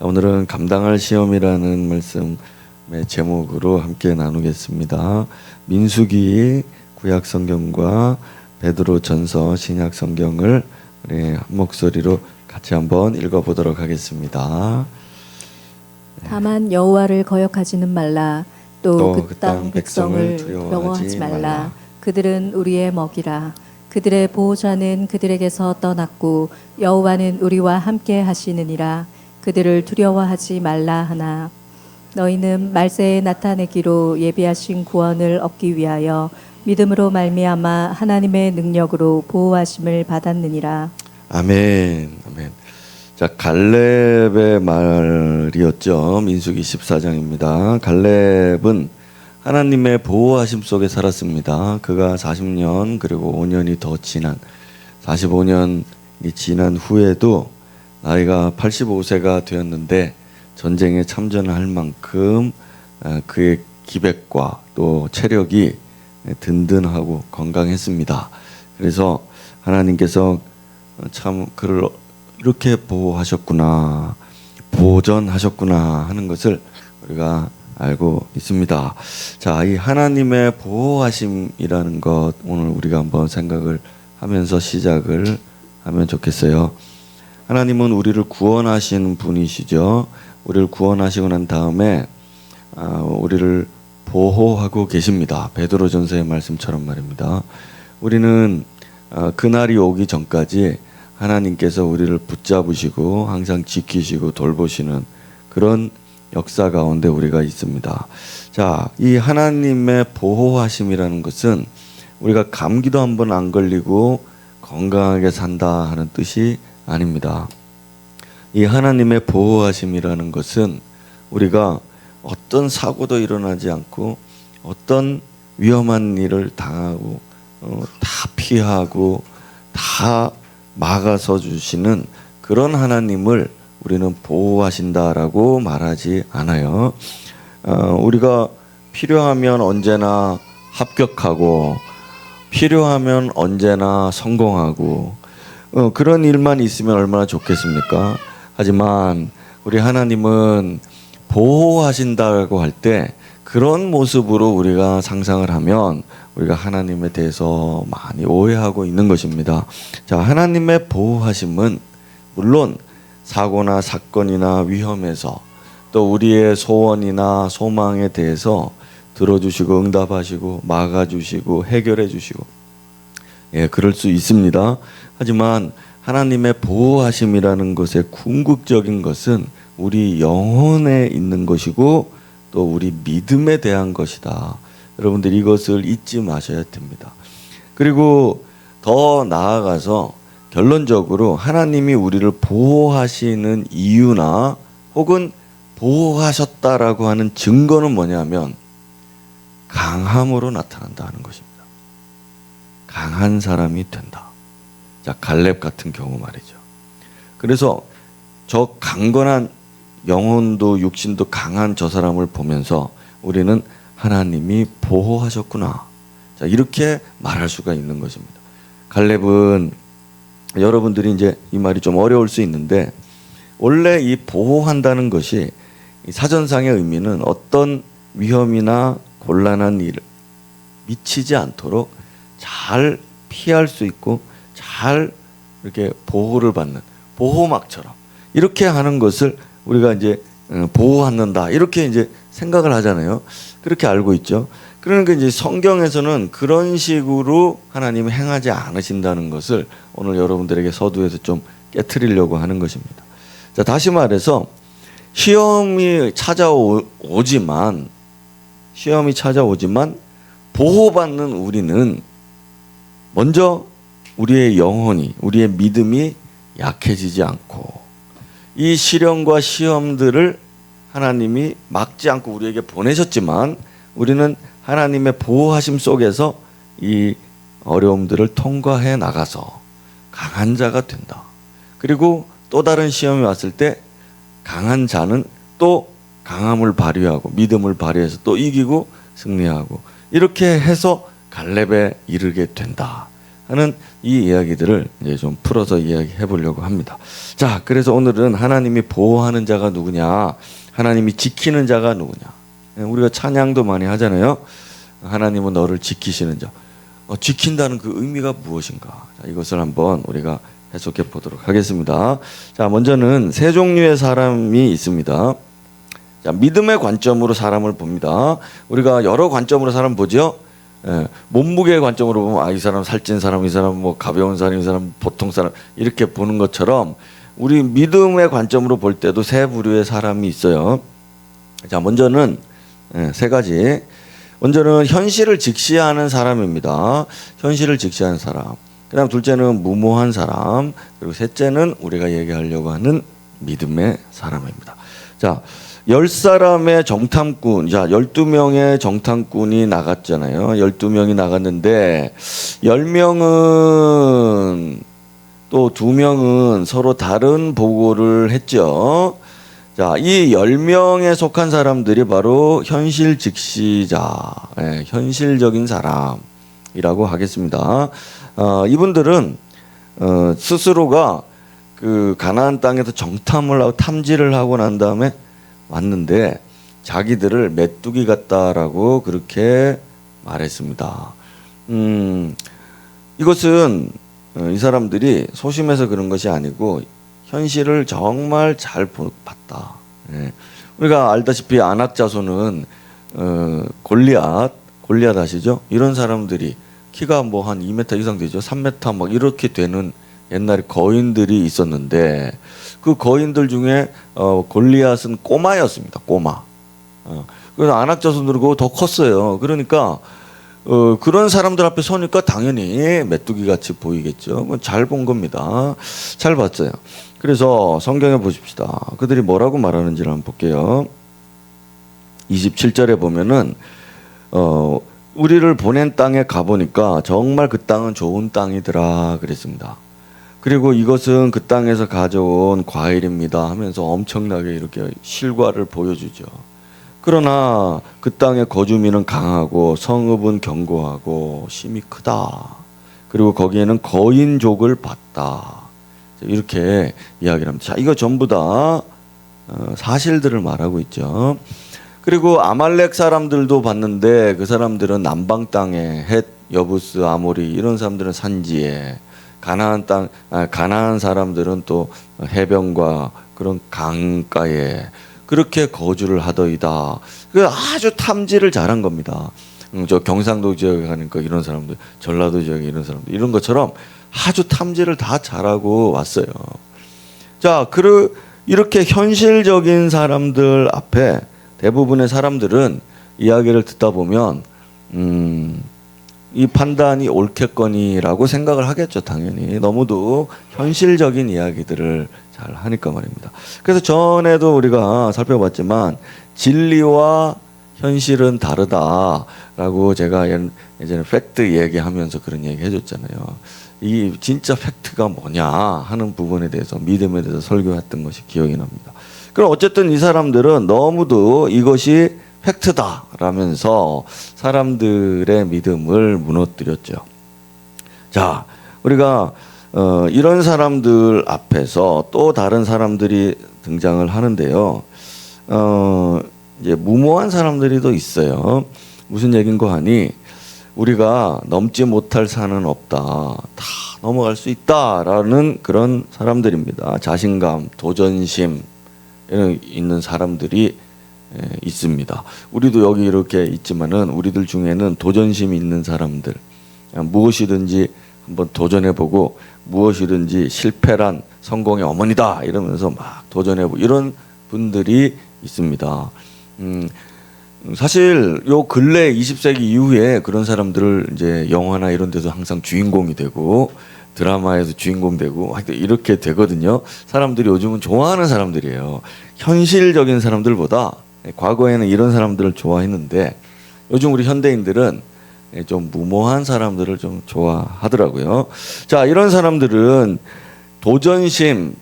오늘은 감당할 시험이라는 말씀의 제목으로 함께 나누겠습니다. 민수기 구약 성경과 베드로 전서 신약 성경을 우리 한 목소리로 같이 한번 읽어보도록 하겠습니다. 다만 여호와를 거역하지는 말라. 또 그 땅 백성을 두려워하지 말라. 그들은 우리의 먹이라. 그들의 보호자는 그들에게서 떠났고 여호와는 우리와 함께 하시느니라. 그들을 두려워하지 말라 하나. 너희는 말세에 나타내기로 예비하신 구원을 얻기 위하여 믿음으로 말미암아 하나님의 능력으로 보호하심을 받았느니라. 아멘. 아멘. 자, 갈렙의 말이었죠. 민수기 14장입니다. 갈렙은 하나님의 보호하심 속에 살았습니다. 그가 40년 그리고 5년이 더 지난 45년이 지난 후에도 나이가 85세가 되었는데 전쟁에 참전할 만큼 그의 기백과 또 체력이 든든하고 건강했습니다. 그래서 하나님께서 참 그를 이렇게 보호하셨구나, 보전하셨구나 하는 것을 우리가 알고 있습니다. 자, 이 하나님의 보호하심이라는 것 오늘 우리가 한번 생각을 하면서 시작을 하면 좋겠어요. 하나님은 우리를 구원하신 분이시죠. 우리를 구원하시고 난 다음에 우리를 보호하고 계십니다. 베드로전서의 말씀처럼 말입니다. 우리는 그날이 오기 전까지 하나님께서 우리를 붙잡으시고 항상 지키시고 돌보시는 그런 역사 가운데 우리가 있습니다. 자, 이 하나님의 보호하심이라는 것은 우리가 감기도 한번 안 걸리고 건강하게 산다 하는 뜻이 아닙니다. 이 하나님의 보호하심이라는 것은 우리가 어떤 사고도 일어나지 않고 어떤 위험한 일을 당하고 다 피하고 다 막아서 주시는 그런 하나님을 우리는 보호하신다라고 말하지 않아요. 우리가 필요하면 언제나 합격하고 필요하면 언제나 성공하고 그런 일만 있으면 얼마나 좋겠습니까? 하지만 우리 하나님은 보호하신다고 할 때 그런 모습으로 우리가 상상을 하면 우리가 하나님에 대해서 많이 오해하고 있는 것입니다. 자, 하나님의 보호하심은 물론 사고나 사건이나 위험에서 또 우리의 소원이나 소망에 대해서 들어주시고 응답하시고 막아주시고 해결해주시고 그럴 수 있습니다. 하지만 하나님의 보호하심이라는 것의 궁극적인 것은 우리 영혼에 있는 것이고 또 우리 믿음에 대한 것이다. 여러분들 이것을 잊지 마셔야 됩니다. 그리고 더 나아가서 결론적으로 하나님이 우리를 보호하시는 이유나 혹은 보호하셨다라고 하는 증거는 뭐냐면 강함으로 나타난다는 것입니다. 강한 사람이 된다. 자, 갈렙 같은 경우 말이죠. 그래서 저 강건한 영혼도 육신도 강한 저 사람을 보면서 우리는 하나님이 보호하셨구나. 자, 이렇게 말할 수가 있는 것입니다. 갈렙은 여러분들이 이제 이 말이 좀 어려울 수 있는데 원래 이 보호한다는 것이 사전상의 의미는 어떤 위험이나 곤란한 일을 미치지 않도록 잘 피할 수 있고 잘 이렇게 보호를 받는 보호막처럼 이렇게 하는 것을 우리가 이제 보호한다 이렇게 이제 생각을 하잖아요. 그렇게 알고 있죠. 그러니까 이제 성경에서는 그런 식으로 하나님이 행하지 않으신다는 것을 오늘 여러분들에게 서두에서 좀 깨트리려고 하는 것입니다. 자, 다시 말해서 시험이 찾아오지만 보호받는 우리는 먼저 우리의 영혼이 우리의 믿음이 약해지지 않고 이 시련과 시험들을 하나님이 막지 않고 우리에게 보내셨지만 우리는 하나님의 보호하심 속에서 이 어려움들을 통과해 나가서 강한 자가 된다. 그리고 또 다른 시험이 왔을 때 강한 자는 또 강함을 발휘하고 믿음을 발휘해서 또 이기고 승리하고 이렇게 해서 갈렙에 이르게 된다 하는 이 이야기들을 이제 좀 풀어서 이야기해 보려고 합니다. 자, 그래서 오늘은 하나님이 보호하는 자가 누구냐, 하나님이 지키는 자가 누구냐. 우리가 찬양도 많이 하잖아요. 하나님은 너를 지키시는 자. 지킨다는 그 의미가 무엇인가? 자, 이것을 한번 우리가 해석해 보도록 하겠습니다. 자, 먼저는 세 종류의 사람이 있습니다. 자, 믿음의 관점으로 사람을 봅니다. 우리가 여러 관점으로 사람 보죠. 몸무게의 관점으로 보면 이 사람 살찐 사람, 이 사람 뭐 가벼운 사람, 이 사람 보통 사람 이렇게 보는 것처럼 우리 믿음의 관점으로 볼 때도 세 부류의 사람이 있어요. 자, 먼저는 세 가지. 먼저는 현실을 직시하는 사람입니다. 현실을 직시하는 사람. 그다음 둘째는 무모한 사람. 그리고 셋째는 우리가 얘기하려고 하는 믿음의 사람입니다. 자, 10사람의 정탐꾼, 자, 12명의 정탐꾼이 나갔잖아요. 12명이 나갔는데 10명은 또 2명은 서로 다른 보고를 했죠. 자, 이 10명에 속한 사람들이 바로 현실 직시자, 현실적인 사람이라고 하겠습니다. 이분들은 스스로가 그 가나안 땅에서 정탐을 하고 탐지를 하고 난 다음에 왔는데 자기들을 메뚜기 같다라고 그렇게 말했습니다. 이것은 이 사람들이 소심해서 그런 것이 아니고 현실을 정말 잘 봤다. 우리가 알다시피 아낙 자손은 골리앗 아시죠? 이런 사람들이 키가 뭐 한 2m 이상 되죠. 3m 막 이렇게 되는 옛날에 거인들이 있었는데 그 거인들 중에 골리앗은 꼬마였습니다. 꼬마. 그래서 아낙 자손들은 그거 더 컸어요. 그러니까 그런 사람들 앞에 서니까 당연히 메뚜기 같이 보이겠죠. 잘 본 겁니다. 잘 봤어요. 그래서 성경에 보십시다. 그들이 뭐라고 말하는지를 한번 볼게요. 27절에 보면은 우리를 보낸 땅에 가보니까 정말 그 땅은 좋은 땅이더라 그랬습니다. 그리고 이것은 그 땅에서 가져온 과일입니다 하면서 엄청나게 이렇게 실과를 보여주죠. 그러나 그 땅의 거주민은 강하고 성읍은 견고하고 심이 크다. 그리고 거기에는 거인족을 봤다. 이렇게 이야기를 합니다. 자, 이거 전부 다 사실들을 말하고 있죠. 그리고 아말렉 사람들도 봤는데 그 사람들은 남방 땅에 헷, 여부스, 아모리 이런 사람들은 산지에, 가나안 사람들은 또 해변과 그런 강가에 그렇게 거주를 하더이다. 아주 탐지를 잘한 겁니다. 저 경상도 지역에 가니까 이런 사람들, 전라도 지역에 이런 사람들, 이런 것처럼 아주 탐지를 다 잘하고 왔어요. 자, 이렇게 현실적인 사람들 앞에 대부분의 사람들은 이야기를 듣다 보면 이 판단이 옳겠거니라고 생각을 하겠죠. 당연히 너무도 현실적인 이야기들을 잘 하니까 말입니다. 그래서 전에도 우리가 살펴봤지만 진리와 현실은 다르다라고 제가 예전에 팩트 얘기하면서 그런 얘기 해줬잖아요. 이 진짜 팩트가 뭐냐 하는 부분에 대해서, 믿음에 대해서 설교했던 것이 기억이 납니다. 그럼 어쨌든 이 사람들은 너무도 이것이 팩트다라면서 사람들의 믿음을 무너뜨렸죠. 자, 우리가 이런 사람들 앞에서 또 다른 사람들이 등장을 하는데요. 이제 무모한 사람들이 또 있어요. 무슨 얘긴가 하니 우리가 넘지 못할 산은 없다. 다 넘어갈 수 있다라는 그런 사람들입니다. 자신감, 도전심 있는 사람들이 있습니다. 우리도 여기 이렇게 있지만은 우리들 중에는 도전심 있는 사람들, 무엇이든지 한번 도전해보고 무엇이든지 실패란 성공의 어머니다 이러면서 막 도전해보고 이런 분들이 있습니다. 사실 요 근래 20세기 이후에 그런 사람들을 이제 영화나 이런 데서 항상 주인공이 되고 드라마에서 주인공 되고 하여튼 이렇게 되거든요. 사람들이 요즘은 좋아하는 사람들이에요. 현실적인 사람들보다 과거에는 이런 사람들을 좋아했는데 요즘 우리 현대인들은 좀 무모한 사람들을 좀 좋아하더라고요. 자, 이런 사람들은 도전심,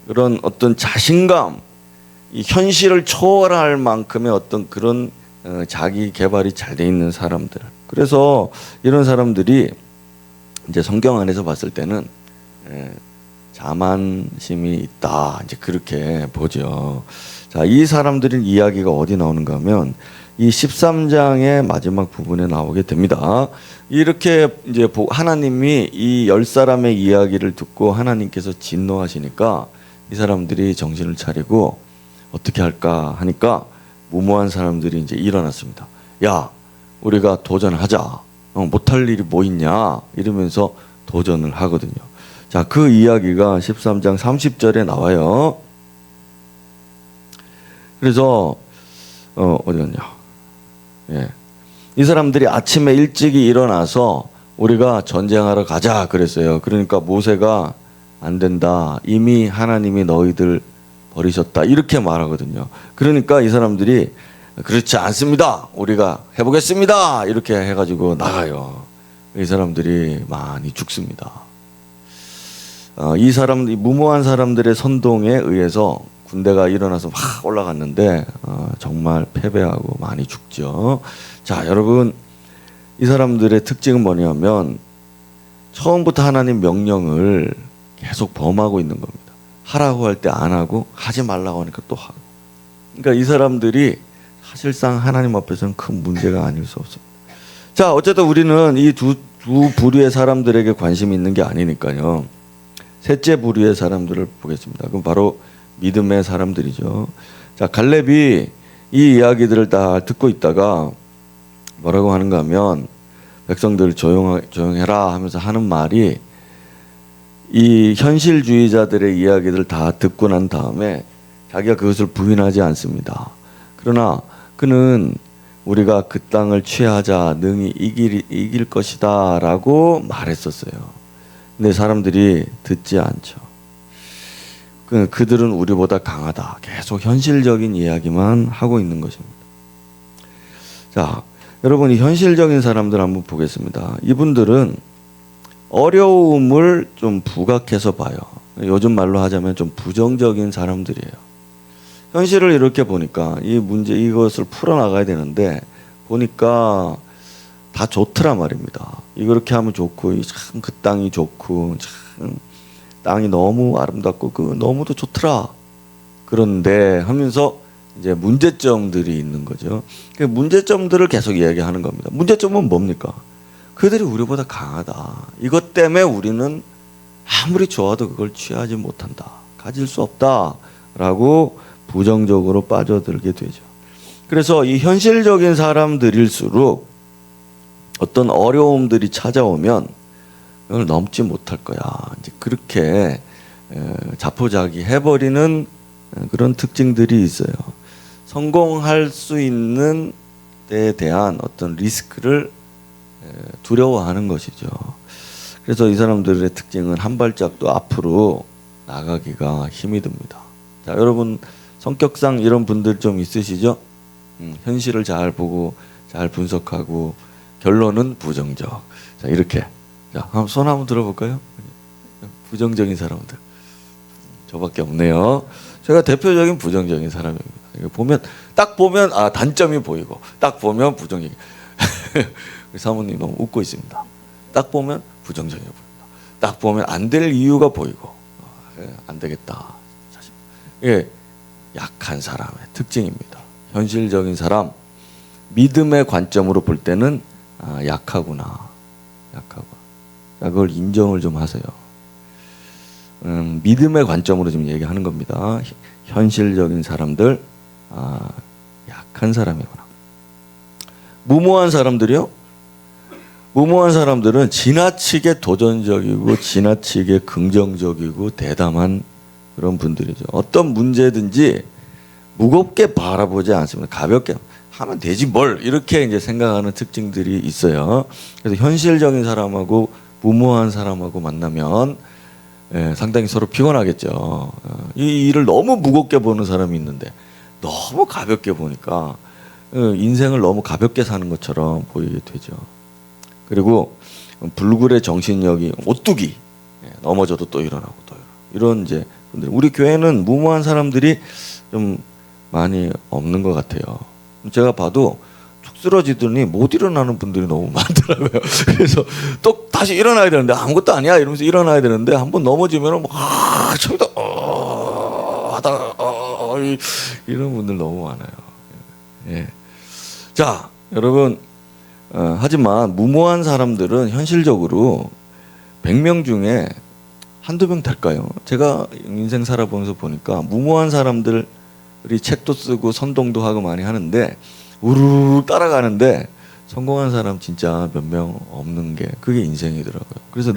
그런 어떤 자신감, 이 현실을 초월할 만큼의 어떤 그런 자기 개발이 잘 돼 있는 사람들. 그래서 이런 사람들이 이제 성경 안에서 봤을 때는 자만심이 있다. 이제 그렇게 보죠. 자, 이 사람들의 이야기가 어디 나오는가 하면 이 13장의 마지막 부분에 나오게 됩니다. 이렇게 이제 하나님이 이 10사람의 이야기를 듣고 하나님께서 진노하시니까 이 사람들이 정신을 차리고 어떻게 할까 하니까 무모한 사람들이 이제 일어났습니다. 야, 우리가 도전하자. 못할 일이 뭐 있냐? 이러면서 도전을 하거든요. 자, 그 이야기가 13장 30절에 나와요. 그래서 어디 갔냐? 예. 이 사람들이 아침에 일찍이 일어나서 우리가 전쟁하러 가자 그랬어요. 그러니까 모세가 안 된다. 이미 하나님이 너희들 버리셨다. 이렇게 말하거든요. 그러니까 이 사람들이 그렇지 않습니다. 우리가 해보겠습니다. 이렇게 해가지고 나가요. 이 사람들이 많이 죽습니다. 이 무모한 사람들의 선동에 의해서 군대가 일어나서 막 올라갔는데 정말 패배하고 많이 죽죠. 자, 여러분, 이 사람들의 특징은 뭐냐면 처음부터 하나님 명령을 계속 범하고 있는 겁니다. 하라고 할 때 안 하고 하지 말라고 하니까 또 하고. 그러니까 이 사람들이 사실상 하나님 앞에서는 큰 문제가 아닐 수 없습니다. 자, 어쨌든 우리는 이 두 부류의 사람들에게 관심이 있는 게 아니니까요. 셋째 부류의 사람들을 보겠습니다. 그럼 바로 믿음의 사람들이죠. 자, 갈렙이 이 이야기들을 다 듣고 있다가 뭐라고 하는가 하면 백성들 조용해라 하면서 하는 말이 이 현실주의자들의 이야기들을 다 듣고 난 다음에 자기가 그것을 부인하지 않습니다. 그러나 그는 우리가 그 땅을 취하자 능히 이길 것이다 라고 말했었어요. 근데 사람들이 듣지 않죠. 그들은 우리보다 강하다. 계속 현실적인 이야기만 하고 있는 것입니다. 자, 여러분, 이 현실적인 사람들 한번 보겠습니다. 이분들은 어려움을 좀 부각해서 봐요. 요즘 말로 하자면 좀 부정적인 사람들이에요. 현실을 이렇게 보니까 이 문제 이것을 풀어나가야 되는데 보니까 다 좋더라 말입니다. 이렇게 하면 좋고 참 그 땅이 좋고 참 땅이 너무 아름답고 그 너무도 좋더라. 그런데 하면서 이제 문제점들이 있는 거죠. 그 문제점들을 계속 이야기하는 겁니다. 문제점은 뭡니까? 그들이 우리보다 강하다. 이것 때문에 우리는 아무리 좋아도 그걸 취하지 못한다. 가질 수 없다라고 부정적으로 빠져들게 되죠. 그래서 이 현실적인 사람들일수록 어떤 어려움들이 찾아오면 이걸 넘지 못할 거야. 이제 그렇게 자포자기 해버리는 그런 특징들이 있어요. 성공할 수 있는 데에 대한 어떤 리스크를 두려워하는 것이죠. 그래서 이 사람들의 특징은 한 발짝도 앞으로 나가기가 힘이 듭니다. 자, 여러분 성격상 이런 분들 좀 있으시죠? 현실을 잘 보고 잘 분석하고 결론은 부정적. 자, 이렇게. 자, 손 한번 들어볼까요? 부정적인 사람들. 저밖에 없네요. 제가 대표적인 부정적인 사람입니다. 딱 보면 단점이 보이고 딱 보면 부정적인. 사모님 너무 웃고 있습니다. 딱 보면 부정적이어 보입니다. 딱 보면 안 될 이유가 보이고 안 되겠다. 이게 약한 사람의 특징입니다. 현실적인 사람, 믿음의 관점으로 볼 때는 약하구나. 그걸 인정을 좀 하세요. 믿음의 관점으로 지금 얘기하는 겁니다. 현실적인 사람들, 약한 사람이구나. 무모한 사람들이요? 무모한 사람들은 지나치게 도전적이고 지나치게 긍정적이고 대담한 그런 분들이죠. 어떤 문제든지 무겁게 바라보지 않습니다. 가볍게 하면 되지 뭘 이렇게 이제 생각하는 특징들이 있어요. 그래서 현실적인 사람하고 무모한 사람하고 만나면 상당히 서로 피곤하겠죠. 이 일을 너무 무겁게 보는 사람이 있는데 너무 가볍게 보니까 인생을 너무 가볍게 사는 것처럼 보이게 되죠. 그리고 불굴의 정신력이 오뚜기, 넘어져도 또 일어나고 또 이런 이제 분들. 우리 교회는 무모한 사람들이 좀 많이 없는 것 같아요. 제가 봐도 쓰러지더니 못 일어나는 분들이 너무 많더라고요. 그래서 또 다시 일어나야 되는데 아무것도 아니야 이러면서 일어나야 되는데 한번 넘어지면 막 저기다 하다가 이런 분들 너무 많아요. 예. 자, 여러분, 하지만 무모한 사람들은 현실적으로 100명 중에 한두 명 될까요? 제가 인생 살아보면서 보니까 무모한 사람들이 책도 쓰고 선동도 하고 많이 하는데 우르르 따라가는데 성공한 사람 진짜 몇 명 없는 게 그게 인생이더라고요. 그래서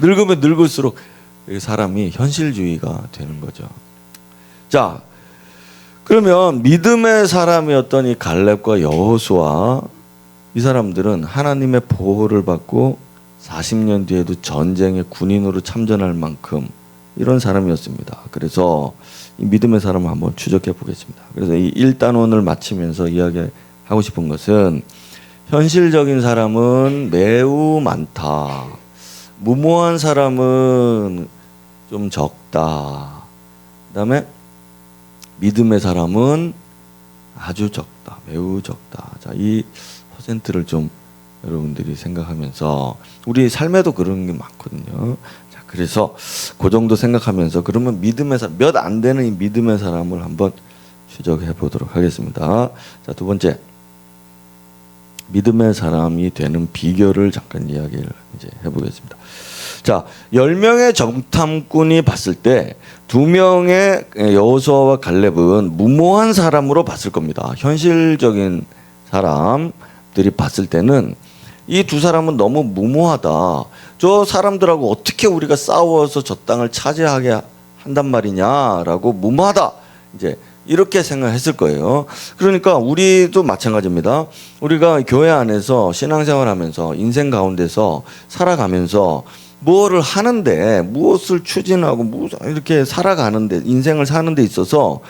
늙으면 늙을수록 사람이 현실주의가 되는 거죠. 자, 그러면 믿음의 사람이었던 이 갈렙과 여호수아 이 사람들은 하나님의 보호를 받고 40년 뒤에도 전쟁에 군인으로 참전할 만큼 이런 사람이었습니다. 그래서 이 믿음의 사람을 한번 추적해 보겠습니다. 그래서 이 1단원을 마치면서 이야기하고 싶은 것은 현실적인 사람은 매우 많다. 무모한 사람은 좀 적다. 그다음에 믿음의 사람은 아주 적다. 매우 적다. 자, 이 퍼센트를 좀 여러분들이 생각하면서 우리 삶에도 그런 게 많거든요. 자, 그래서 그 정도 생각하면서 그러면 믿음의 사람 몇 안 되는 이 믿음의 사람을 한번 추적해 보도록 하겠습니다. 자, 두 번째. 믿음의 사람이 되는 비결을 잠깐 이야기를 이제 해보겠습니다. 자, 10명의 정탐꾼이 봤을 때 2명의 여호수아와 갈렙은 무모한 사람으로 봤을 겁니다. 현실적인 사람들이 봤을 때는 이 두 사람은 너무 무모하다. 저 사람들하고 어떻게 우리가 싸워서 저 땅을 차지하게 한단 말이냐라고 무모하다. 이제 이렇게 생각했을 거예요. 그러니까 우리도 마찬가지입니다. 우리가 교회 안에서 신앙생활하면서 인생 가운데서 살아가면서 뭐를 하는데 무엇을 추진하고 이렇게 살아가는데 인생을 사는 데 있어서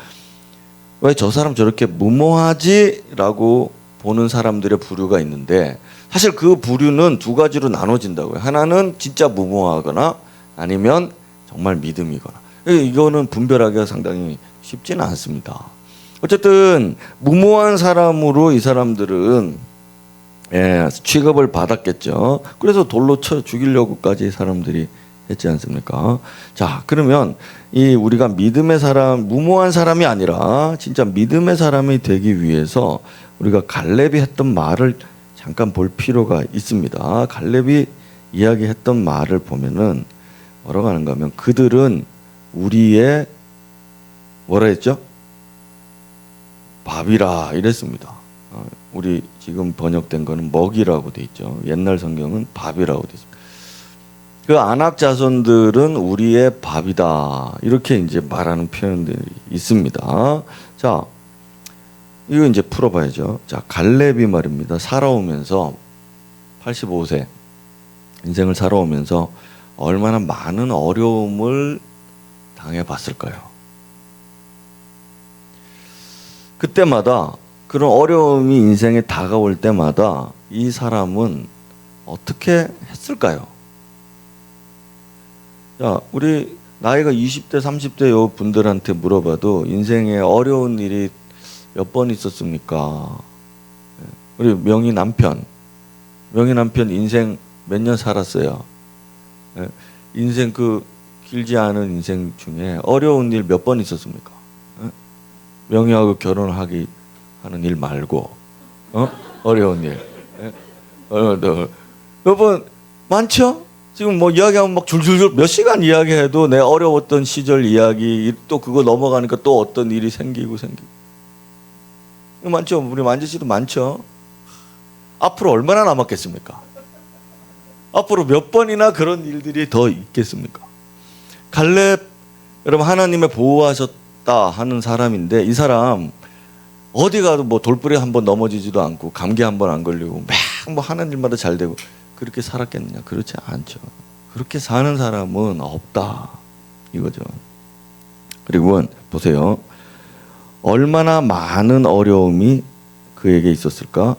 왜 저 사람 저렇게 무모하지라고 보는 사람들의 부류가 있는데 사실 그 부류는 두 가지로 나눠진다고요. 하나는 진짜 무모하거나 아니면 정말 믿음이거나. 이거는 분별하기가 상당히 쉽지는 않습니다. 어쨌든 무모한 사람으로 이 사람들은 취급을 받았겠죠. 그래서 돌로 쳐 죽이려고까지 사람들이 했지 않습니까? 자, 그러면 이 우리가 믿음의 사람, 무모한 사람이 아니라 진짜 믿음의 사람이 되기 위해서 우리가 갈렙이 했던 말을 잠깐 볼 필요가 있습니다. 갈렙이 이야기했던 말을 보면은 뭐라고 하는가 하면 그들은 우리의 뭐라 했죠? 밥이라 이랬습니다. 우리 지금 번역된 거는 먹이라고 돼 있죠. 옛날 성경은 밥이라고 돼 있습니다. 그 아낙 자손들은 우리의 밥이다. 이렇게 이제 말하는 표현들이 있습니다. 자, 이거 이제 풀어봐야죠. 자, 갈렙이 말입니다. 살아오면서 85세 인생을 살아오면서 얼마나 많은 어려움을 당해봤을까요? 그때마다 그런 어려움이 인생에 다가올 때마다 이 사람은 어떻게 했을까요? 자, 우리 나이가 20대, 30대 요 분들한테 물어봐도 인생에 어려운 일이 몇 번 있었습니까? 우리 명희 남편 인생 몇 년 살았어요? 인생 그 길지 않은 인생 중에 어려운 일 몇 번 있었습니까? 명희하고 결혼하기 하는 일 말고 어려운 일 몇 번 많죠? 지금 뭐 이야기하면 막 줄줄줄 몇 시간 이야기해도 내 어려웠던 시절 이야기 또 그거 넘어가니까 또 어떤 일이 생기고 많죠. 우리 만지 씨도 많죠. 앞으로 얼마나 남았겠습니까? 앞으로 몇 번이나 그런 일들이 더 있겠습니까? 갈렙 여러분 하나님의 보호하셨다 하는 사람인데 이 사람 어디 가도 뭐 돌부리 한번 넘어지지도 않고 감기 한번 안 걸리고 막 뭐 하는 일마다 잘 되고 그렇게 살았겠느냐? 그렇지 않죠. 그렇게 사는 사람은 없다 이거죠. 그리고 보세요. 얼마나 많은 어려움이 그에게 있었을까?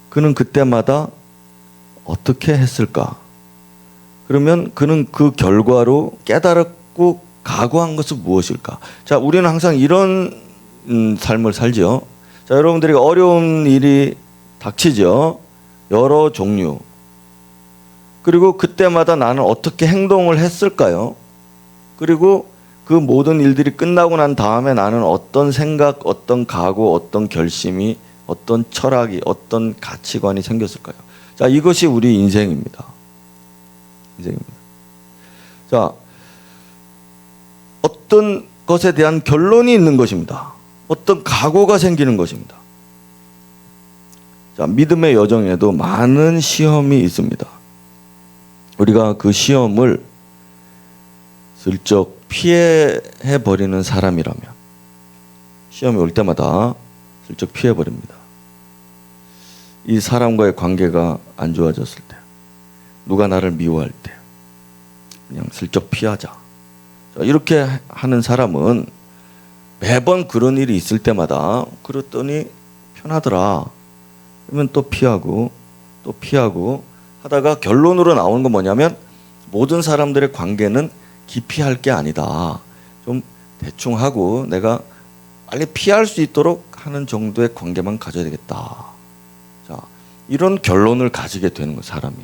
그는 그때마다 어떻게 했을까? 그러면 그는 그 결과로 깨달았고 각오한 것은 무엇일까? 자, 우리는 항상 이런 삶을 살죠. 자, 여러분들이 어려운 일이 닥치죠. 여러 종류. 그리고 그때마다 나는 어떻게 행동을 했을까요? 그리고 그 모든 일들이 끝나고 난 다음에 나는 어떤 생각, 어떤 각오, 어떤 결심이, 어떤 철학이, 어떤 가치관이 생겼을까요? 자, 이것이 우리 인생입니다. 인생입니다. 자, 어떤 것에 대한 결론이 있는 것입니다. 어떤 각오가 생기는 것입니다. 자, 믿음의 여정에도 많은 시험이 있습니다. 우리가 그 시험을 슬쩍 피해버리는 사람이라면 시험이 올 때마다 슬쩍 피해버립니다. 이 사람과의 관계가 안 좋아졌을 때, 누가 나를 미워할 때 그냥 슬쩍 피하자. 자, 이렇게 하는 사람은 매번 그런 일이 있을 때마다 그랬더니 편하더라. 그러면 또 피하고 또 피하고 하다가 결론으로 나오는 건 뭐냐면 모든 사람들의 관계는 깊이 할 게 아니다. 좀 대충 하고 내가 빨리 피할 수 있도록 하는 정도의 관계만 가져야 되겠다. 자, 이런 결론을 가지게 되는 거 사람이.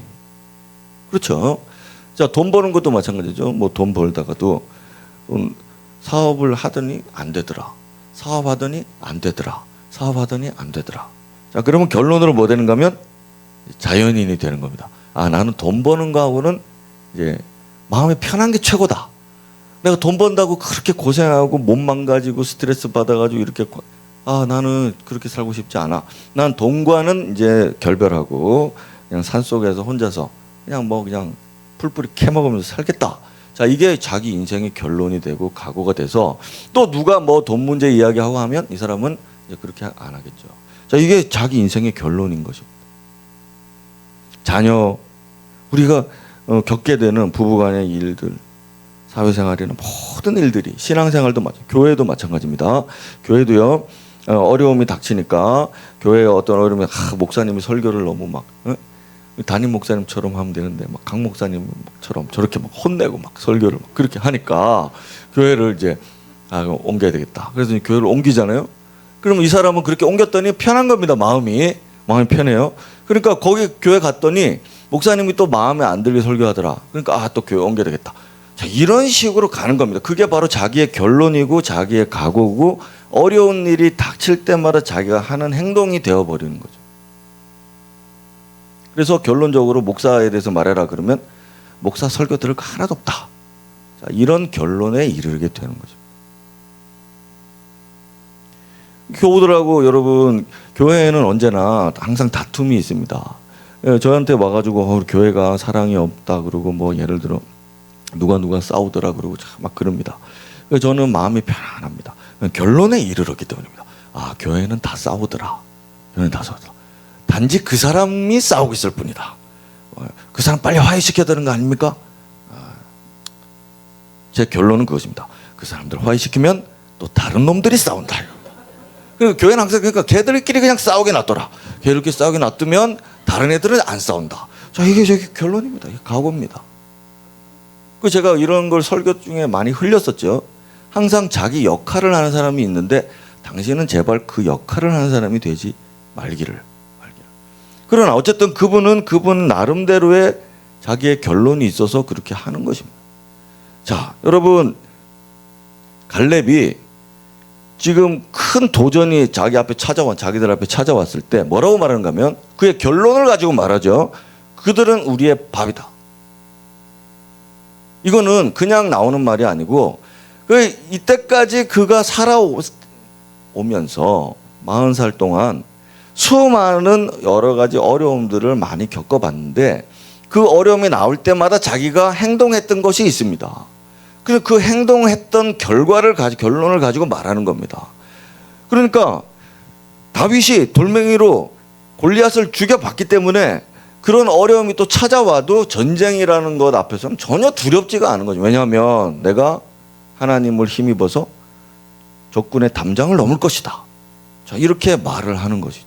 그렇죠? 자, 돈 버는 것도 마찬가지죠. 뭐 돈 벌다가도 사업을 하더니 안 되더라. 사업하더니 안 되더라. 사업하더니 안 되더라. 자, 그러면 결론으로 뭐 되는가 하면 자연인이 되는 겁니다. 아, 나는 돈 버는 거하고는 이제 마음이 편한 게 최고다. 내가 돈 번다고 그렇게 고생하고 몸 망가지고 스트레스 받아가지고 이렇게 나는 그렇게 살고 싶지 않아. 난 돈과는 이제 결별하고 그냥 산속에서 혼자서 그냥 풀뿌리 캐먹으면서 살겠다. 자, 이게 자기 인생의 결론이 되고 각오가 돼서 또 누가 뭐 돈 문제 이야기하고 하면 이 사람은 이제 그렇게 안 하겠죠. 자, 이게 자기 인생의 결론인 것입니다. 자녀, 우리가 겪게 되는 부부간의 일들, 사회생활에는 모든 일들이, 신앙생활도 교회도 마찬가지입니다. 교회도요, 어려움이 닥치니까 교회에 어떤 어려움이 목사님이 설교를 너무 담임 목사님처럼 하면 되는데 강 목사님처럼 저렇게 혼내고 설교를 그렇게 하니까 교회를 이제 옮겨야 되겠다. 그래서 교회를 옮기잖아요. 그러면 이 사람은 그렇게 옮겼더니 편한 겁니다. 마음이 편해요. 그러니까 거기 교회 갔더니 목사님이 또 마음에 안 들게 설교하더라. 그러니까 또 교회 옮겨야 되겠다. 자, 이런 식으로 가는 겁니다. 그게 바로 자기의 결론이고 자기의 각오고 어려운 일이 닥칠 때마다 자기가 하는 행동이 되어버리는 거죠. 그래서 결론적으로 목사에 대해서 말해라 그러면 목사 설교 들을 거 하나도 없다. 자, 이런 결론에 이르게 되는 거죠. 교우들하고 여러분, 교회에는 언제나 항상 다툼이 있습니다. 저한테 와가지고 교회가 사랑이 없다 그러고 뭐 예를 들어 누가 싸우더라 그러고 막 그럽니다. 저는 마음이 편안합니다. 결론에 이르렀기 때문입니다. 교회는 다 싸우더라. 교회는 다 싸우더라. 단지 그 사람이 싸우고 있을 뿐이다. 그 사람 빨리 화해시켜야 되는 거 아닙니까? 제 결론은 그것입니다. 그 사람들 화해시키면 또 다른 놈들이 싸운다. 그리고 교회는 항상 그러니까 걔들끼리 그냥 싸우게 놔둬라. 걔들끼리 싸우게 놔두면 다른 애들은 안 싸운다. 자, 이게 결론입니다. 이게 각오입니다. 그 제가 이런 걸 설교 중에 많이 흘렸었죠. 항상 자기 역할을 하는 사람이 있는데 당신은 제발 그 역할을 하는 사람이 되지 말기를. 그러나 어쨌든 그분 나름대로의 자기의 결론이 있어서 그렇게 하는 것입니다. 자, 여러분, 갈렙이 지금 큰 도전이 자기들 앞에 찾아왔을 때 뭐라고 말하는가 하면 그의 결론을 가지고 말하죠. 그들은 우리의 밥이다. 이거는 그냥 나오는 말이 아니고 이때까지 그가 살아오면서 40살 동안 수많은 여러 가지 어려움들을 많이 겪어봤는데 그 어려움이 나올 때마다 자기가 행동했던 것이 있습니다. 그래서 그 행동했던 결론을 가지고 말하는 겁니다. 그러니까 다윗이 돌멩이로 골리앗을 죽여봤기 때문에 그런 어려움이 또 찾아와도 전쟁이라는 것 앞에서는 전혀 두렵지가 않은 거죠. 왜냐하면 내가 하나님을 힘입어서 적군의 담장을 넘을 것이다. 자, 이렇게 말을 하는 것이죠.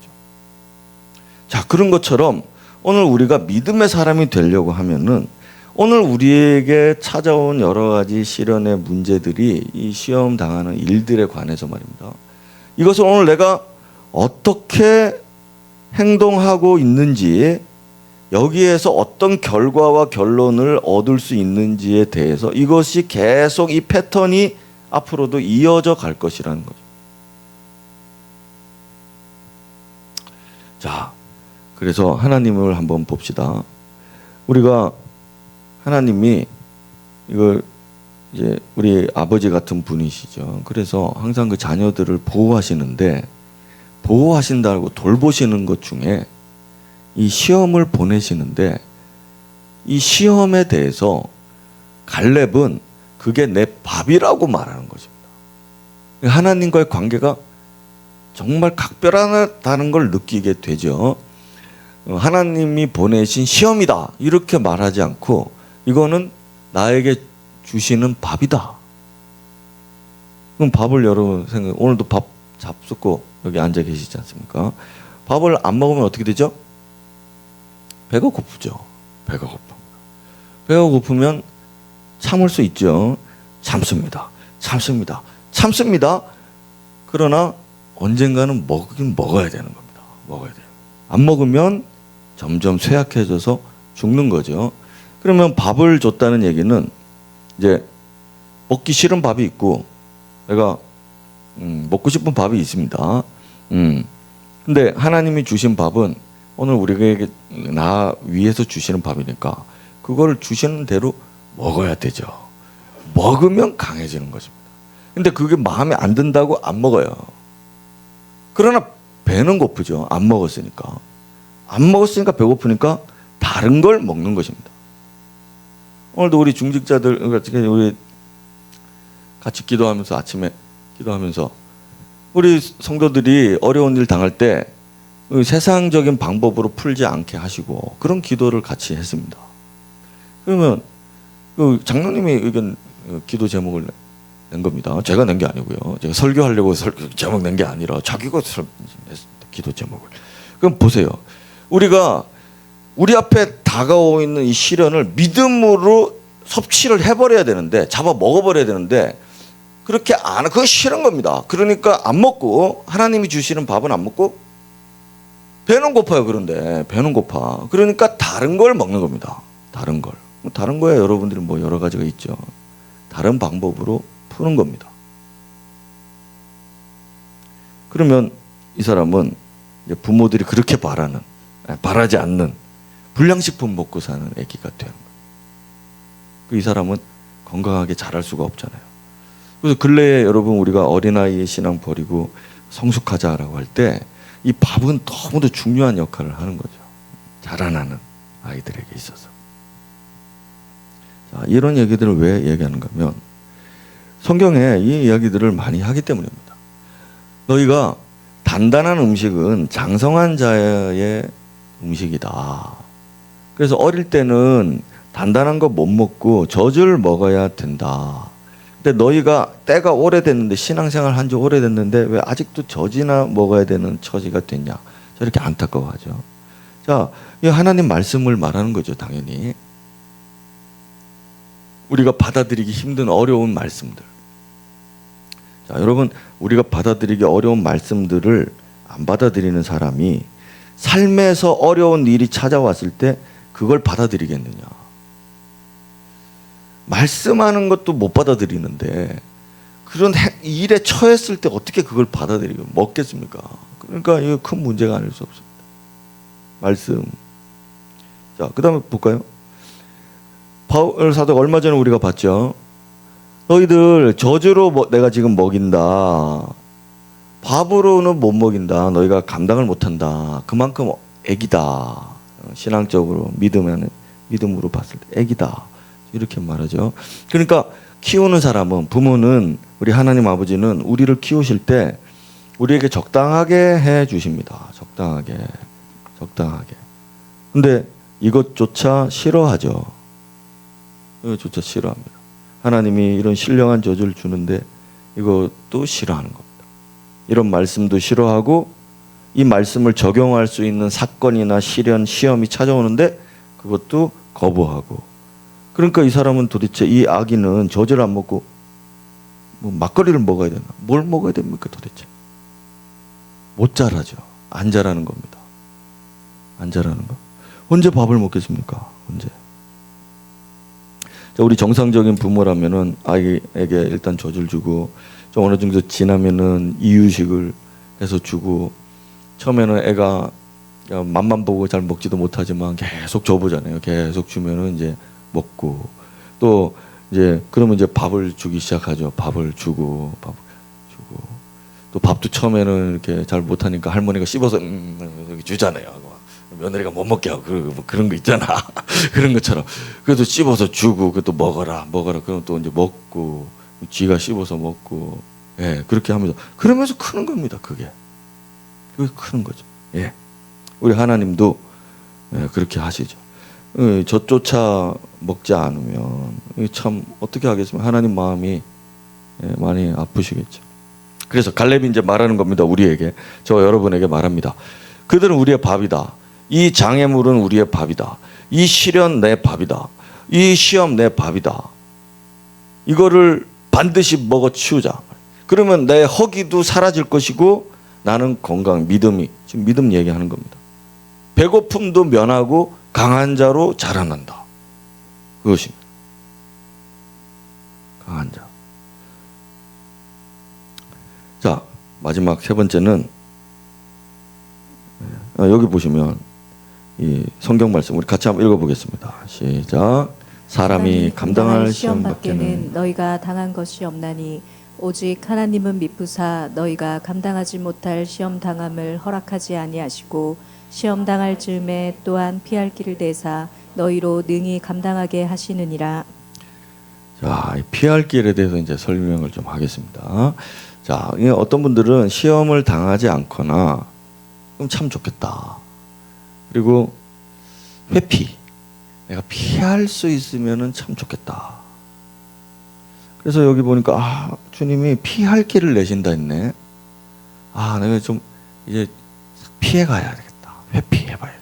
자, 그런 것처럼 오늘 우리가 믿음의 사람이 되려고 하면은 오늘 우리에게 찾아온 여러 가지 시련의 문제들이 이 시험 당하는 일들에 관해서 말입니다. 이것을 오늘 내가 어떻게 행동하고 있는지, 여기에서 어떤 결과와 결론을 얻을 수 있는지에 대해서 이것이 계속 이 패턴이 앞으로도 이어져 갈 것이라는 거죠. 자, 그래서 하나님을 한번 봅시다. 우리가 하나님이 이걸 이제 우리 아버지 같은 분이시죠. 그래서 항상 그 자녀들을 보호하시는데, 보호하신다고 돌보시는 것 중에 이 시험을 보내시는데, 이 시험에 대해서 갈렙은 그게 내 밥이라고 말하는 것입니다. 하나님과의 관계가 정말 각별하다는 걸 느끼게 되죠. 하나님이 보내신 시험이다 이렇게 말하지 않고, 이거는 나에게 주시는 밥이다. 그럼 밥을 여러분 생각, 오늘도 밥 잡숫고 여기 앉아 계시지 않습니까? 밥을 안 먹으면 어떻게 되죠? 배가 고프죠. 배가 고픕니다. 배가 고프면 참을 수 있죠. 참습니다. 그러나 언젠가는 먹긴 먹어야 되는 겁니다. 먹어야 돼요. 안 먹으면 점점 쇠약해져서 죽는 거죠. 그러면 밥을 줬다는 얘기는 이제 먹기 싫은 밥이 있고, 내가 먹고 싶은 밥이 있습니다. 근데 하나님이 주신 밥은 오늘 우리에게 나 위에서 주시는 밥이니까 그걸 주시는 대로 먹어야 되죠. 먹으면 강해지는 것입니다. 근데 그게 마음에 안 든다고 안 먹어요. 그러나 배는 고프죠. 안 먹었으니까 배고프니까 다른 걸 먹는 것입니다. 오늘도 우리 중직자들 우리 같이 기도하면서, 아침에 기도하면서 우리 성도들이 어려운 일 당할 때 세상적인 방법으로 풀지 않게 하시고 그런 기도를 같이 했습니다. 그러면 그 장로님이 의견 기도 제목을 낸 겁니다. 제가 낸 게 아니고요. 제가 설교하려고 제목 낸 게 아니라 자기가 기도 제목을. 그럼 보세요. 우리가 우리 앞에 다가오고 있는 이 시련을 믿음으로 섭취를 해버려야 되는데, 잡아 먹어버려야 되는데, 그렇게 안, 그거 싫은 겁니다. 그러니까 안 먹고, 하나님이 주시는 밥은 안 먹고, 배는 고파요. 그런데 배는 고파. 그러니까 다른 걸 먹는 겁니다. 다른 걸. 다른 거야 여러분들이 뭐 여러 가지가 있죠. 다른 방법으로 푸는 겁니다. 그러면 이 사람은 이제 부모들이 그렇게 바라지 않는 불량식품 먹고 사는 아기가 되는 거예요. 이 사람은 건강하게 자랄 수가 없잖아요. 그래서 근래에 여러분 우리가 어린아이의 신앙 버리고 성숙하자라고 할 때 이 밥은 너무도 중요한 역할을 하는 거죠. 자라나는 아이들에게 있어서. 자, 이런 얘기들을 왜 얘기하는가 하면 성경에 이 이야기들을 많이 하기 때문입니다. 너희가 단단한 음식은 장성한 자의 음식이다. 그래서 어릴 때는 단단한 거 못 먹고 젖을 먹어야 된다. 근데 너희가 때가 오래됐는데, 신앙생활 한 지 오래됐는데 왜 아직도 젖이나 먹어야 되는 처지가 됐냐. 저렇게 안타까워하죠. 자, 이 하나님 말씀을 말하는 거죠. 당연히 우리가 받아들이기 힘든 어려운 말씀들. 자, 여러분, 우리가 받아들이기 어려운 말씀들을 안 받아들이는 사람이 삶에서 어려운 일이 찾아왔을 때 그걸 받아들이겠느냐. 말씀하는 것도 못 받아들이는데 그런 일에 처했을 때 어떻게 그걸 받아들이고 먹겠습니까? 그러니까 이거 큰 문제가 아닐 수 없습니다. 말씀. 자, 그 다음에 볼까요? 바울 사도가 얼마 전에 우리가 봤죠. 너희들 젖으로 내가 지금 먹인다. 밥으로는 못 먹인다. 너희가 감당을 못한다. 그만큼 애기다. 신앙적으로 믿음으로 봤을 때 애기다. 이렇게 말하죠. 그러니까 키우는 사람은, 부모는, 우리 하나님 아버지는 우리를 키우실 때 우리에게 적당하게 해 주십니다. 적당하게. 근데 이것조차 싫어하죠. 이것조차 싫어합니다. 하나님이 이런 신령한 젖을 주는데 이것도 싫어하는 겁니다. 이런 말씀도 싫어하고, 이 말씀을 적용할 수 있는 사건이나 시련, 시험이 찾아오는데 그것도 거부하고. 그러니까 이 사람은 도대체, 이 아기는 젖을 안 먹고 뭐 막걸리를 먹어야 되나? 뭘 먹어야 됩니까 도대체? 못 자라죠. 안 자라는 겁니다. 안 자라는 거. 언제 밥을 먹겠습니까? 언제? 자, 우리 정상적인 부모라면은 아이에게 일단 젖을 주고 좀 어느 정도 지나면은 이유식을 해서 주고 처음에는 애가 맛만 보고 잘 먹지도 못하지만 계속 줘보잖아요. 계속 주면은 이제 먹고 또 이제 그러면 이제 밥을 주기 시작하죠. 밥을 주고 또 밥도 처음에는 이렇게 잘 못하니까 할머니가 씹어서 이렇게 주잖아요. 며느리가 못 먹게 하고 그런 거 있잖아. 그런 것처럼 그래도 씹어서 주고 그것도 먹어라 그러면 또 이제 먹고 쥐가 씹어서 먹고 예 그렇게 하면서 그러면서 크는 겁니다. 그게 크는 거죠. 예 우리 하나님도 예, 그렇게 하시죠. 젖조차 먹지 않으면 참 어떻게 하겠습니까? 하나님 마음이 예, 많이 아프시겠죠. 그래서 갈렙이 이제 말하는 겁니다. 우리에게 저 여러분에게 말합니다. 그들은 우리의 밥이다. 이 장애물은 우리의 밥이다. 이 시련 내 밥이다. 이 시험 내 밥이다. 이거를 반드시 먹어 치우자. 그러면 내 허기도 사라질 것이고 나는 건강, 믿음이 지금 믿음 얘기하는 겁니다. 배고픔도 면하고 강한 자로 자라난다. 그것입니다. 강한 자. 자, 마지막 세 번째는 여기 보시면 이 성경 말씀 우리 같이 한번 읽어보겠습니다. 시작. 사람이 감당할 시험 밖에는 너희가 당한 것이 없나니 오직 하나님은 미쁘사 너희가 감당하지 못할 시험 당함을 허락하지 아니하시고 시험 당할 즈음에 또한 피할 길을 대사 너희로 능히 감당하게 하시느니라. 자, 피할 길에 대해서 이제 설명을 좀 하겠습니다. 자, 어떤 분들은 시험을 당하지 않거나 그럼 참 좋겠다. 그리고 회피, 내가 피할 수 있으면은 참 좋겠다. 그래서 여기 보니까 주님이 피할 길을 내신다 했네. 내가 좀 이제 피해 가야 되겠다. 회피해 봐야겠다.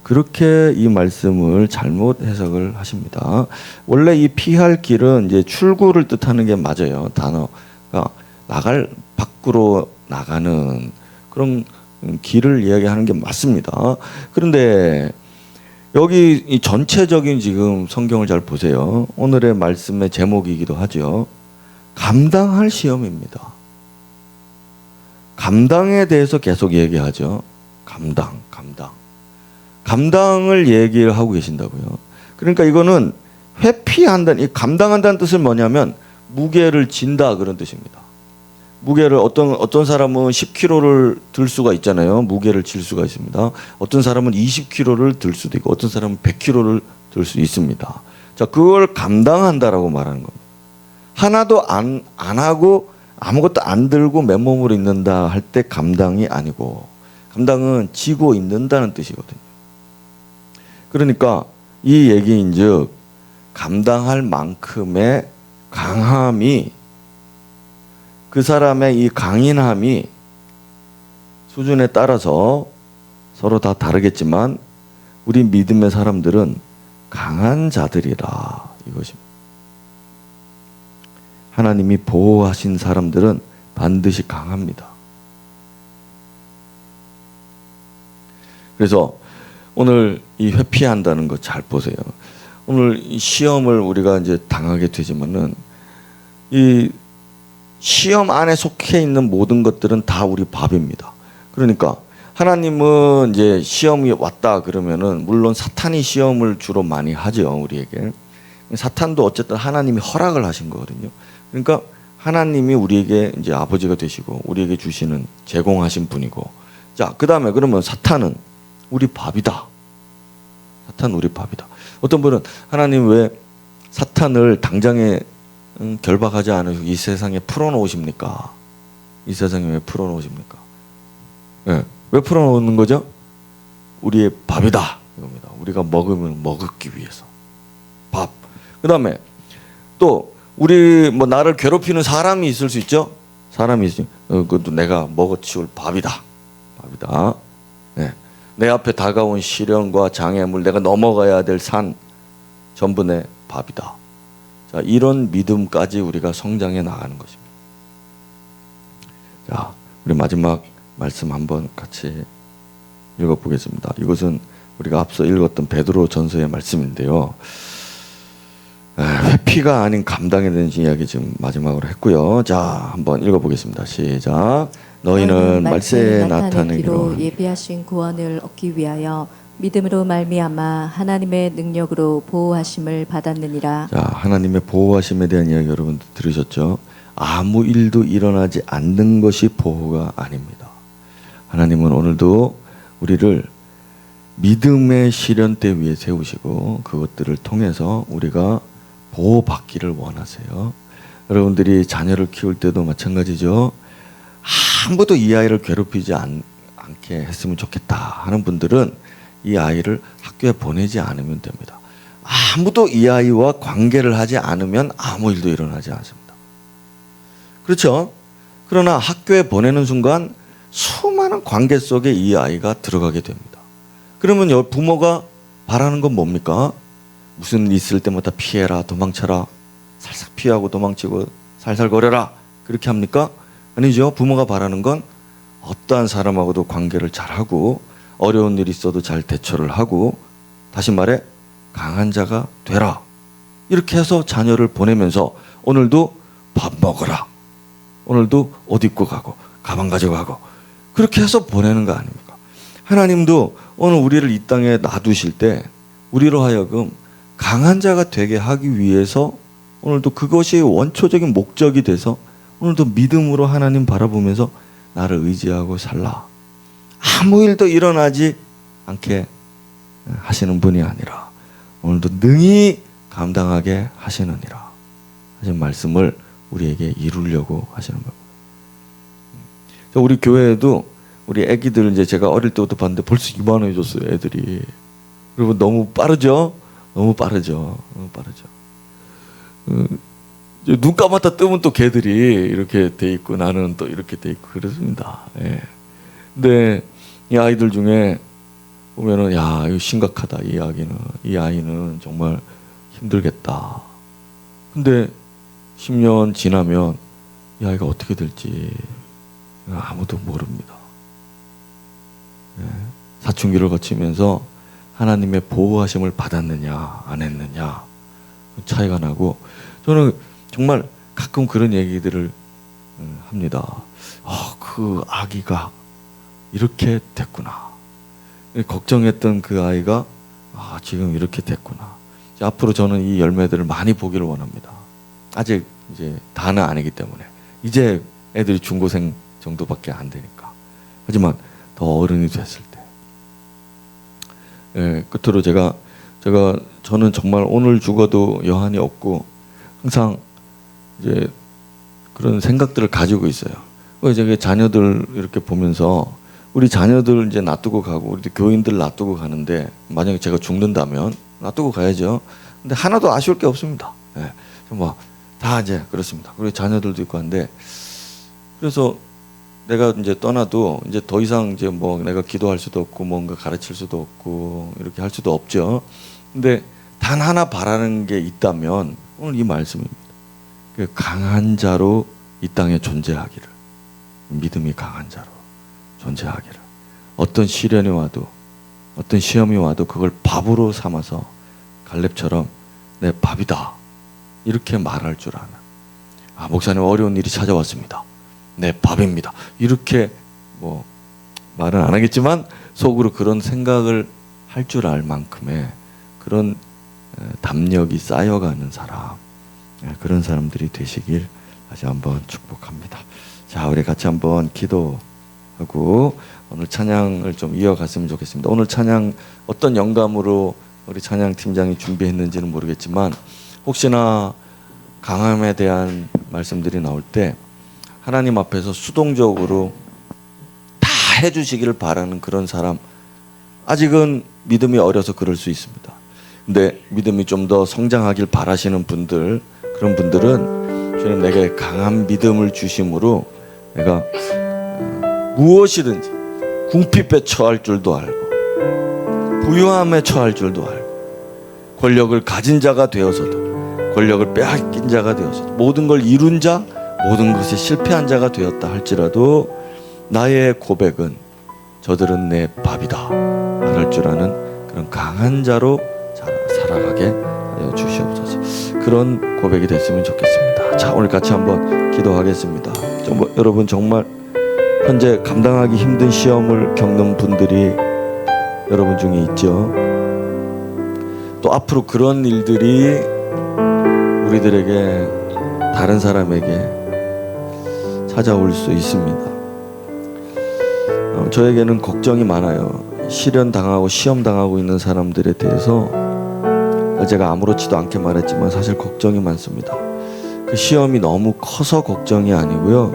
그렇게 이 말씀을 잘못 해석을 하십니다. 원래 이 피할 길은 이제 출구를 뜻하는 게 맞아요. 단어가 밖으로 나가는 그런 길을 이야기하는 게 맞습니다. 그런데 여기 이 전체적인 지금 성경을 잘 보세요. 오늘의 말씀의 제목이기도 하죠. 감당할 시험입니다. 감당에 대해서 계속 얘기하죠. 감당을 얘기를 하고 계신다고요. 그러니까 이거는 회피한다는, 이 감당한다는 뜻은 뭐냐면 무게를 진다 그런 뜻입니다. 무게를 어떤 사람은 10kg를 들 수가 있잖아요. 무게를 질 수가 있습니다. 어떤 사람은 20kg를 들 수도 있고 어떤 사람은 100kg를 들 수 있습니다. 자, 그걸 감당한다라고 말하는 겁니다. 하나도 안 하고 아무것도 안 들고 맨몸으로 있는다 할 때 감당이 아니고 감당은 지고 있는다는 뜻이거든요. 그러니까 이 얘기인즉 감당할 만큼의 강함이 그 사람의 이 강인함이 수준에 따라서 서로 다 다르겠지만 우리 믿음의 사람들은 강한 자들이라 이것입니다. 하나님이 보호하신 사람들은 반드시 강합니다. 그래서 오늘 이 회피한다는 거 잘 보세요. 오늘 이 시험을 우리가 이제 당하게 되지만은 이 시험 안에 속해 있는 모든 것들은 다 우리 밥입니다. 그러니까 하나님은 이제 시험이 왔다 그러면은 물론 사탄이 시험을 주로 많이 하죠, 우리에게. 사탄도 어쨌든 하나님이 허락을 하신 거거든요. 그러니까 하나님이 우리에게 이제 아버지가 되시고 우리에게 주시는 제공하신 분이고. 자, 그다음에 그러면 사탄은 우리 밥이다. 사탄 우리 밥이다. 어떤 분은 하나님 왜 사탄을 당장에 결박하지 않으시고 이 세상에 풀어놓으십니까? 이 세상에 왜 풀어놓으십니까? 네. 왜 풀어놓는 거죠? 우리의 밥이다 이겁니다. 우리가 먹으면 먹기 위해서 밥. 그 다음에 또 우리 뭐 나를 괴롭히는 사람이 있을 수 있죠. 사람이 있지. 그것도 내가 먹어치울 밥이다. 네. 내 앞에 다가온 시련과 장애물, 내가 넘어가야 될 산 전부 내 밥이다. 자, 이런 믿음까지 우리가 성장해 나가는 것입니다. 자, 우리 마지막 말씀 한번 같이 읽어보겠습니다. 이것은 우리가 앞서 읽었던 베드로 전서의 말씀인데요. 회피가 아닌 감당에 대한 이야기 지금 마지막으로 했고요. 자, 한번 읽어보겠습니다. 시작. 너희는 말세에 나타내기로 예비하신 구원을 얻기 위하여 믿음으로 말미암아 하나님의 능력으로 보호하심을 받았느니라. 자, 하나님의 보호하심에 대한 이야기 여러분들 들으셨죠? 아무 일도 일어나지 않는 것이 보호가 아닙니다. 하나님은 오늘도 우리를 믿음의 시련대 위에 세우시고 그것들을 통해서 우리가 보호받기를 원하세요. 여러분들이 자녀를 키울 때도 마찬가지죠. 아무도 이 아이를 괴롭히지 않게 했으면 좋겠다 하는 분들은 이 아이를 학교에 보내지 않으면 됩니다. 아무도 이 아이와 관계를 하지 않으면 아무 일도 일어나지 않습니다. 그렇죠? 그러나 학교에 보내는 순간 수많은 관계 속에 이 아이가 들어가게 됩니다. 그러면 부모가 바라는 건 뭡니까? 무슨 일 있을 때마다 피해라, 도망쳐라, 살살 피하고 도망치고 살살거려라, 그렇게 합니까? 아니죠. 부모가 바라는 건 어떠한 사람하고도 관계를 잘하고 어려운 일이 있어도 잘 대처를 하고, 다시 말해 강한 자가 되라, 이렇게 해서 자녀를 보내면서 오늘도 밥 먹어라, 오늘도 옷 입고 가고 가방 가져가고, 그렇게 해서 보내는 거 아닙니까? 하나님도 오늘 우리를 이 땅에 놔두실 때 우리로 하여금 강한 자가 되게 하기 위해서 오늘도 그것이 원초적인 목적이 돼서 오늘도 믿음으로 하나님 바라보면서 나를 의지하고 살라, 아무 일도 일어나지 않게 하시는 분이 아니라 오늘도 능히 감당하게 하시느니라 하신 말씀을 우리에게 이루려고 하시는 겁니다. 우리 교회에도 우리 애기들 이제 제가 어릴 때부터 봤는데 벌써 이만해졌어요, 애들이. 그리고 너무 빠르죠? 너무 빠르죠. 너무 빠르죠. 눈 감았다 뜨면 또 걔들이 이렇게 돼 있고 나는 또 이렇게 돼 있고 그렇습니다. 예. 근데 이 아이들 중에 보면은 야, 이거 심각하다. 이 아이는 정말 힘들겠다. 근데 10년 지나면 이 아이가 어떻게 될지 아무도 모릅니다. 예. 사춘기를 거치면서 하나님의 보호하심을 받았느냐 안 했느냐 차이가 나고, 저는 정말 가끔 그런 얘기들을 합니다. 그 아기가 이렇게 됐구나. 걱정했던 그 아이가 지금 이렇게 됐구나. 앞으로 저는 이 열매들을 많이 보기를 원합니다. 아직 이제 다는 아니기 때문에, 이제 애들이 중고생 정도밖에 안 되니까. 하지만 더 어른이 됐을 때, 예, 끝으로 저는 정말 오늘 죽어도 여한이 없고 항상 이제 그런 생각들을 가지고 있어요. 이제 자녀들 이렇게 보면서 우리 자녀들 이제 놔두고 가고 우리 교인들 놔두고 가는데, 만약에 제가 죽는다면 놔두고 가야죠. 근데 하나도 아쉬울 게 없습니다. 예, 뭐 다 이제 그렇습니다. 그리고 자녀들도 있고 한데, 그래서 내가 이제 떠나도 이제 더 이상 이제 뭐 내가 기도할 수도 없고 뭔가 가르칠 수도 없고 이렇게 할 수도 없죠. 근데 단 하나 바라는 게 있다면 오늘 이 말씀입니다. 그 강한 자로 이 땅에 존재하기를, 믿음이 강한 자로 존재하기를, 어떤 시련이 와도 어떤 시험이 와도 그걸 밥으로 삼아서 갈렙처럼 내 밥이다 이렇게 말할 줄 아는, 목사님 어려운 일이 찾아왔습니다, 내 밥입니다, 이렇게 뭐 말은 안 하겠지만 속으로 그런 생각을 할 줄 알 만큼의 그런 담력이 쌓여가는 사람, 그런 사람들이 되시길 다시 한번 축복합니다. 자, 우리 같이 한번 기도하고 오늘 찬양을 좀 이어갔으면 좋겠습니다. 오늘 찬양 어떤 영감으로 우리 찬양 팀장이 준비했는지는 모르겠지만, 혹시나 강함에 대한 말씀들이 나올 때 하나님 앞에서 수동적으로 다 해주시기를 바라는 그런 사람, 아직은 믿음이 어려서 그럴 수 있습니다. 근데 믿음이 좀 더 성장하길 바라시는 분들, 그런 분들은 주님 내게 강한 믿음을 주심으로 내가 무엇이든지 궁핍에 처할 줄도 알고 부유함에 처할 줄도 알고 권력을 가진 자가 되어서도 권력을 빼앗긴 자가 되어서도 모든 걸 이룬 자, 모든 것에 실패한 자가 되었다 할지라도 나의 고백은 저들은 내 밥이다 말할 줄 아는 그런 강한 자로 살아가게 하여 주시옵소서. 그런 고백이 됐으면 좋겠습니다. 자, 오늘 같이 한번 기도하겠습니다. 여러분 정말 현재 감당하기 힘든 시험을 겪는 분들이 여러분 중에 있죠. 또 앞으로 그런 일들이 우리들에게, 다른 사람에게 찾아올 수 있습니다. 저에게는 걱정이 많아요. 시련 당하고 시험 당하고 있는 사람들에 대해서 제가 아무렇지도 않게 말했지만 사실 걱정이 많습니다. 그 시험이 너무 커서 걱정이 아니고요,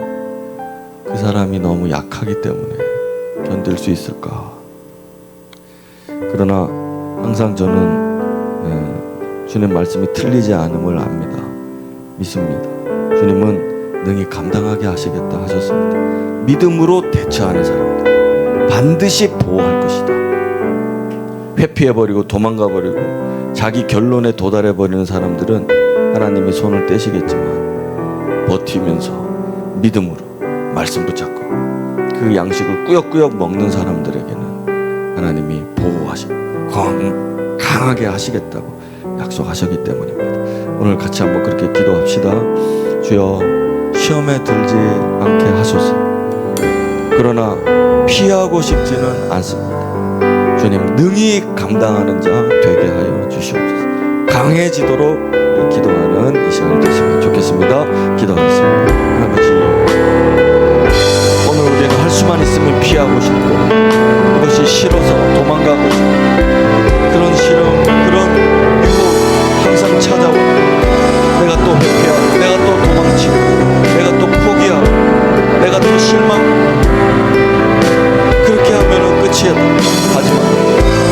그 사람이 너무 약하기 때문에 견딜 수 있을까. 그러나 항상 저는 주님 말씀이 틀리지 않음을 압니다. 믿습니다. 주님은 능히 감당하게 하시겠다 하셨습니다. 믿음으로 대처하는 사람들 반드시 보호할 것이다. 회피해버리고 도망가버리고 자기 결론에 도달해버리는 사람들은 하나님이 손을 떼시겠지만 버티면서 믿음으로 말씀 붙잡고 그 양식을 꾸역꾸역 먹는 사람들에게는 하나님이 보호하시고 강하게 하시겠다고 약속하셨기 때문입니다. 오늘 같이 한번 그렇게 기도합시다. 주여, 시험에 들지 않게 하소서. 그러나 피하고 싶지는 않습니다. 주님, 능히 감당하는 자 되게 하여 주시옵소서. 강해지도록 기도하는 이 시간이 됐으면 좋겠습니다. 기도하겠습니다. 아버지, 오늘 우리는 할 수만 있으면 피하고 싶고 이것이 싫어서 도망가고 싶고 그런 시험, 그런 항상 찾아오고 내가 또 회피하고 내가 또 도망치고 내가 또 포기하고 내가 또 실망하고 그렇게 하면은 끝이야. 하지만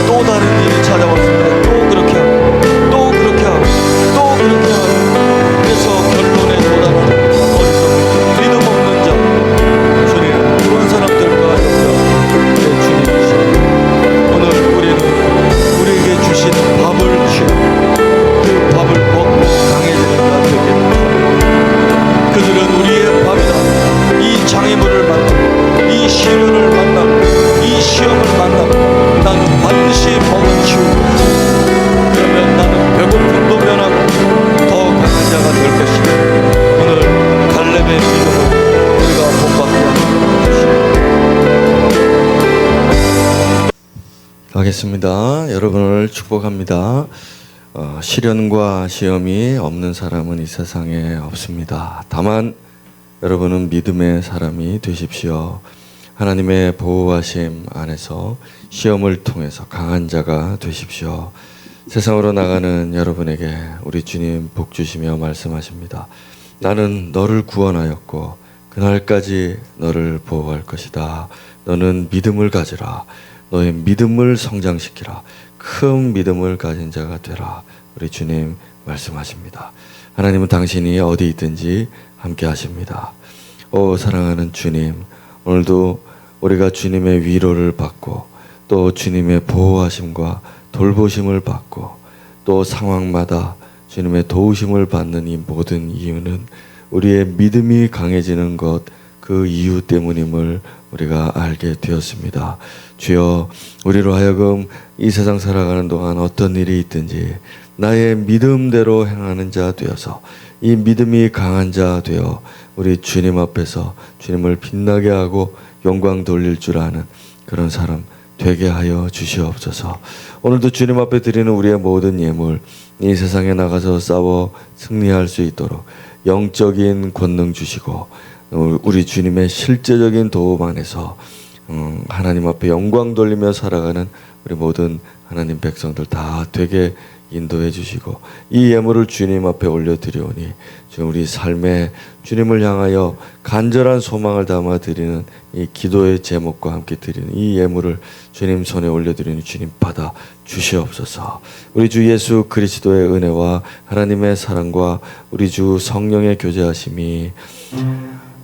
또 다른 일이 찾아왔을 때 또 그렇게 하고 또 그렇게 하고 또 그렇게 하고 그래서 결론에 도달하는 어리석은 믿음 없는 자 주님, 그런 사람들과 옆에 주님이시니 오늘 우리는 우리에게 주신 밥을 취하고 그 밥을 먹고 강해지는 자 되게 합니다. 그들은 우리의 밥이다. 이 장애물을 만나고 이 시련을 만나고 이 시험을 만나고 나는 반드시 먹어치우고 그러면 나는 배고픔도 면하고 더 강한 자가 될 것이다. 오늘 갈렙의 믿음을 우리가 본받게 하시옵소서. 하겠습니다. 여러분을 축복합니다. 시련과 시험이 없는 사람은 이 세상에 없습니다. 다만 여러분은 믿음의 사람이 되십시오. 하나님의 보호하심 안에서 시험을 통해서 강한 자가 되십시오. 세상으로 나가는 여러분에게 우리 주님 복 주시며 말씀하십니다. 나는 너를 구원하였고 그날까지 너를 보호할 것이다. 너는 믿음을 가지라. 너의 믿음을 성장시키라. 큰 믿음을 가진 자가 되라. 우리 주님 말씀하십니다. 하나님은 당신이 어디 있든지 함께 하십니다. 오 사랑하는 주님, 오늘도 우리가 주님의 위로를 받고 또 주님의 보호하심과 돌보심을 받고 또 상황마다 주님의 도우심을 받는 이 모든 이유는 우리의 믿음이 강해지는 것, 그 이유 때문임을 우리가 알게 되었습니다. 주여, 우리로 하여금 이 세상 살아가는 동안 어떤 일이 있든지 나의 믿음대로 행하는 자 되어서 이 믿음이 강한 자 되어 우리 주님 앞에서 주님을 빛나게 하고 영광 돌릴 줄 아는 그런 사람 되게 하여 주시옵소서. 오늘도 주님 앞에 드리는 우리의 모든 예물, 이 세상에 나가서 싸워 승리할 수 있도록 영적인 권능 주시고 우리 주님의 실제적인 도움 안에서 하나님 앞에 영광 돌리며 살아가는 우리 모든 하나님 백성들 다 되게 인도해 주시고 이 예물을 주님 앞에 올려드리오니 지금 우리 삶에 주님을 향하여 간절한 소망을 담아 드리는 이 기도의 제목과 함께 드리는 이 예물을 주님 손에 올려드리니 주님 받아 주시옵소서. 우리 주 예수 그리스도의 은혜와 하나님의 사랑과 우리 주 성령의 교제하심이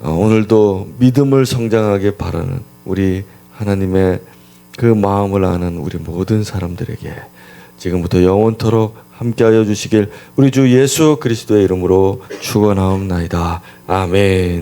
오늘도 믿음을 성장하게 바라는 우리 하나님의 그 마음을 아는 우리 모든 사람들에게 지금부터 영원토록 함께하여 주시길 우리 주 예수 그리스도의 이름으로 축원하옵나이다. 아멘.